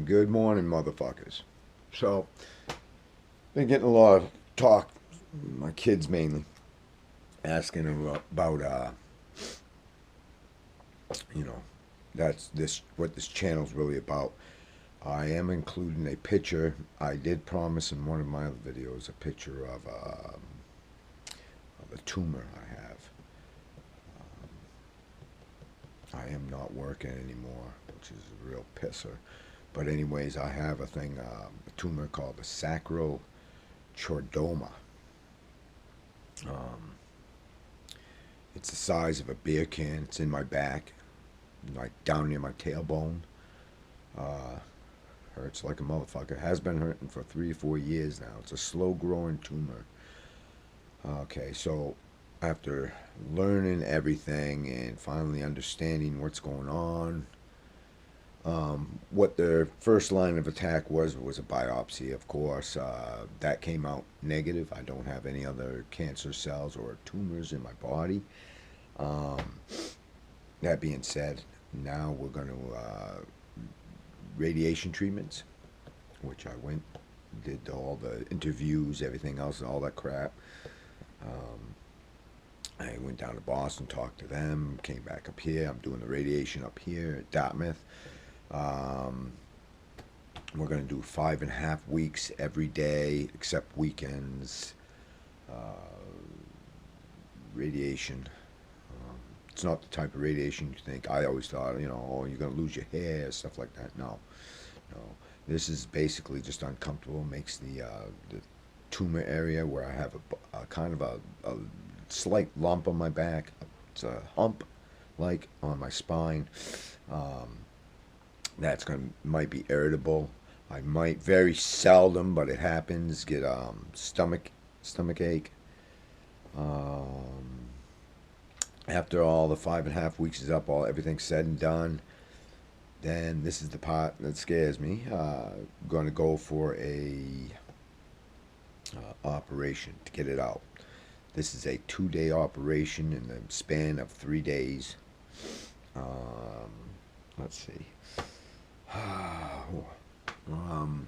Good morning, motherfuckers. So, been getting a lot of talk, my kids mainly, asking about, you know, that's this what this channel's really about. I am including a picture. I did promise in one of my other videos a picture of a tumor I have. I am not working anymore, which is a real pisser. But anyways, I have a tumor called the sacral chordoma. Um, it's the size of a beer can. It's in my back, like down near my tailbone. Uh, Hurts like a motherfucker. Has been hurting for 3 or 4 years now. It's a slow growing tumor. Okay, so after learning everything and finally understanding what's going on, what their first line of attack was a biopsy, of course. That came out negative. I don't have any other cancer cells or tumors in my body. Um, that being said, now we're going to radiation treatments, which I went, did all the interviews, everything else, all that crap. Um, I went down to Boston, talked to them, came back up here. I'm doing the radiation up here at Dartmouth. Um, we're going to do 5.5 weeks every day except weekends. Uh, Radiation. It's not the type of radiation you think. I always thought, oh, you're going to lose your hair, stuff like that. No, no. This is basically just uncomfortable. Makes the tumor area where I have a kind of a slight lump on my back. It's a hump, like on my spine. Um, that's going to might be irritable. I might very seldom, but it happens. Get stomach ache. Um, After all the 5.5 weeks is up, all everything's said and done, then this is the part that scares me. Going to go for a operation to get it out. This is a 2-day operation in the span of 3 days. Um, let's see. um,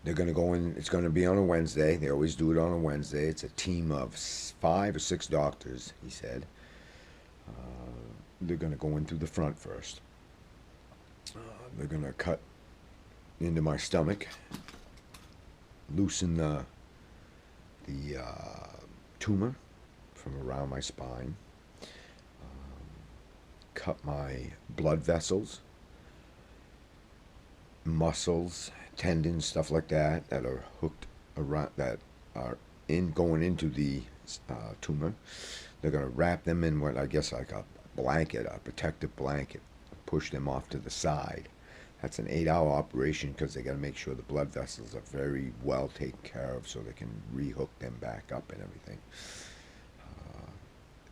They're going to go in. It's going to be on a Wednesday. They always do it on a Wednesday. It's a team of 5 or 6 doctors, he said. They're going to go in through the front first. They're going to cut into my stomach, loosen the tumor from around my spine, cut my blood vessels, muscles, tendons, stuff like that are hooked around, that are in going into the tumor. They're going to wrap them in what I guess like a blanket, a protective blanket, push them off to the side. That's an 8-hour operation because they got to make sure the blood vessels are very well taken care of so they can rehook them back up and everything.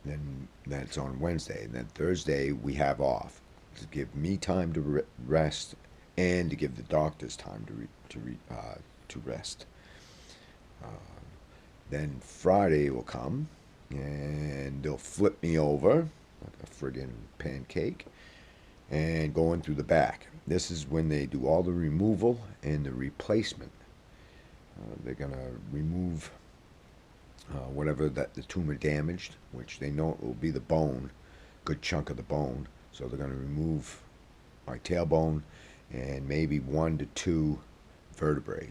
Then that's on Wednesday, and then Thursday we have off to give me time to rest and to give the doctors time to rest. Uh, then Friday will come, and they'll flip me over like a friggin' pancake and go in through the back. This is when they do all the removal and the replacement. They're gonna remove whatever that the tumor damaged, which they know it will be the bone, good chunk of the bone. So they're gonna remove my tailbone and maybe 1 to 2 vertebrae.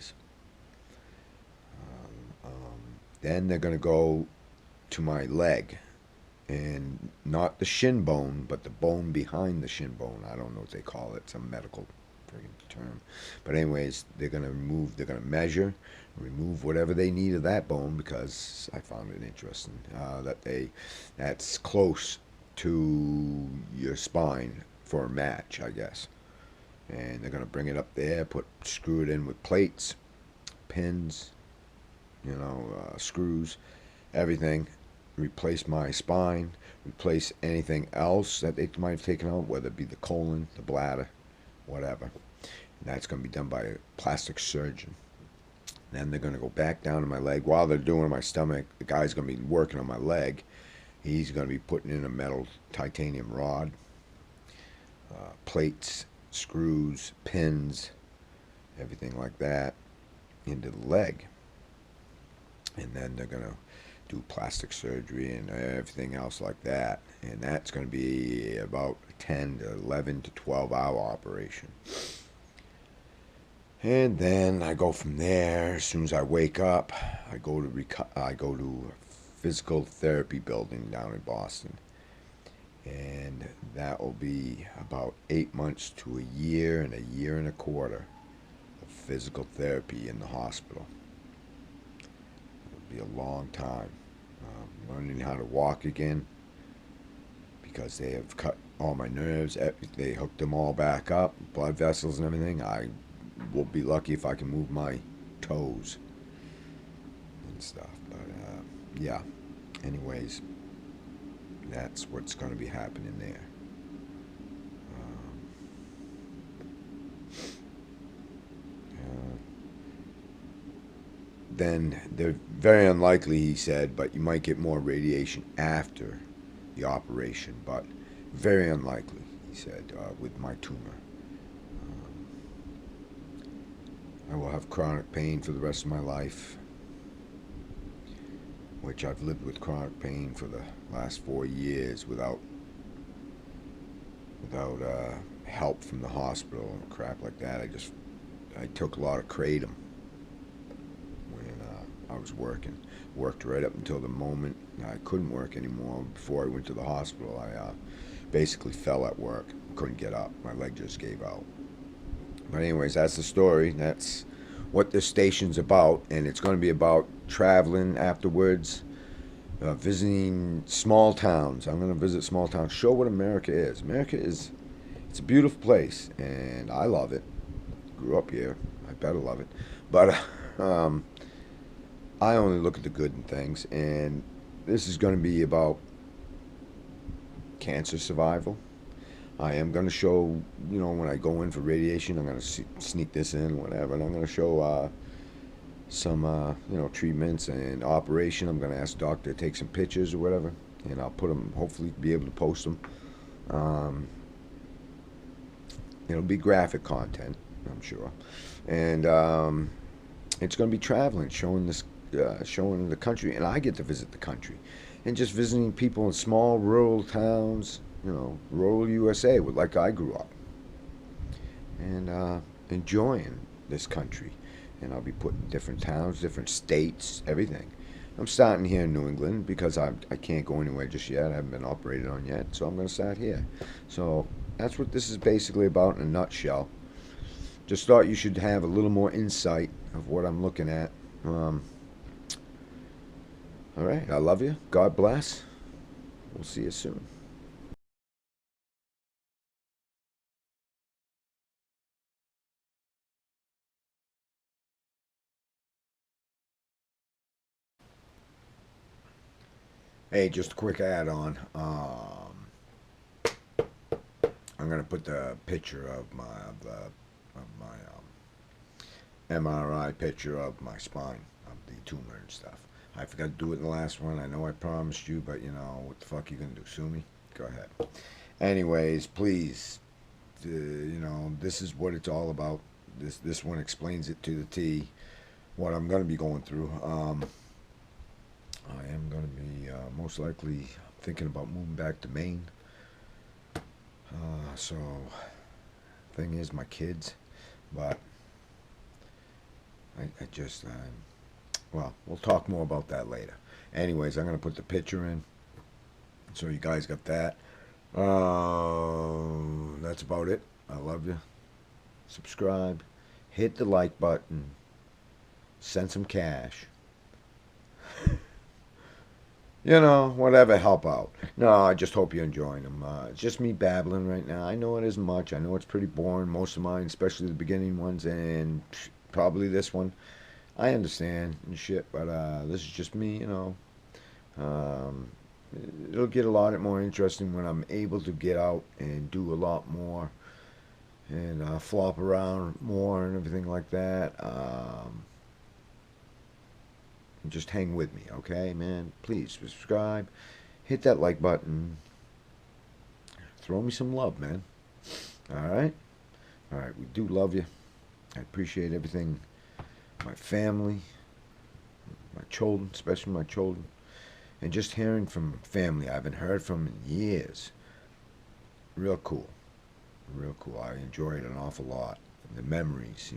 Then they're going to go to my leg, and not the shin bone, but the bone behind the shin bone. I don't know what they call it, some medical friggin' term. But anyways, they're going to measure, remove whatever they need of that bone because I found it interesting that's close to your spine for a match, I guess. And they're going to bring it up there, screw it in with plates, pins, screws, everything, replace my spine, replace anything else that they might have taken out, whether it be the colon, the bladder, whatever. And that's going to be done by a plastic surgeon. Then they're going to go back down to my leg. While they're doing my stomach, the guy's going to be working on my leg. He's going to be putting in a metal titanium rod, plates, screws, pins, everything like that into the leg. And then they're going to do plastic surgery and everything else like that. And that's going to be about a 10 to 11 to 12 hour operation. And then I go from there. As soon as I wake up, I go to a physical therapy building down in Boston, and that will be about 8 months to a year and 1.25 years of physical therapy in the hospital. It'll be a long time. Learning how to walk again because they have cut all my nerves. They hooked them all back up, blood vessels and everything. I will be lucky if I can move my toes and stuff. But yeah. Anyways, that's what's going to be happening there. Uh, then they're very unlikely, he said, but you might get more radiation after the operation, but very unlikely, he said, with my tumor. I will have chronic pain for the rest of my life, which I've lived with chronic pain for the last 4 years without help from the hospital and crap like that. I took a lot of kratom when I was working. Worked right up until the moment I couldn't work anymore. Before I went to the hospital, I basically fell at work. Couldn't get up. My leg just gave out. But anyways, that's the story. That's what this station's about, and it's going to be about traveling afterwards, visiting small towns. I'm going to visit small towns, show what America is. It's a beautiful place, and I love it. Grew up here. I better love it. But I only look at the good in things, and this is going to be about cancer survival. I am going to show, when I go in for radiation, I'm going to sneak this in, whatever, and I'm going to show some, treatments and operation. I'm going to ask the doctor to take some pictures or whatever, and I'll put them, hopefully be able to post them. It'll be graphic content, I'm sure. And it's going to be traveling, showing the country, and I get to visit the country. And just visiting people in small rural towns, rural USA, like I grew up, and enjoying this country. And I'll be put in different towns, different states, everything. I'm starting here in New England because I can't go anywhere just yet. I haven't been operated on yet, so I'm going to start here. So that's what this is basically about in a nutshell. Just thought you should have a little more insight of what I'm looking at. All right, I love you. God bless. We'll see you soon. Hey, just a quick add-on. I'm gonna put the picture of my MRI picture of my spine, of the tumor and stuff. I forgot to do it in the last one. I know I promised you, but what the fuck you gonna do? Sue me? Go ahead. Anyways, please, this is what it's all about. This one explains it to the T. What I'm gonna be going through. I am gonna be most likely thinking about moving back to Maine. So, thing is, my kids, but I just, well, we'll talk more about that later. Anyways, I'm going to put the picture in, so you guys got that. That's about it. I love you. Subscribe. Hit the like button. Send some cash. Whatever, help out. No, I just hope you're enjoying them. It's just me babbling right now. I know it isn't much. I know it's pretty boring, most of mine, especially the beginning ones, and probably this one. I understand and shit, but this is just me, Um, it'll get a lot more interesting when I'm able to get out and do a lot more and flop around more and everything like that. Just hang with me, okay, man? Please subscribe, hit that like button, throw me some love, man. All right? All right, we do love you. I appreciate everything. My family, my children, especially my children, and just hearing from family I haven't heard from in years. Real cool. Real cool. I enjoy it an awful lot. The memories,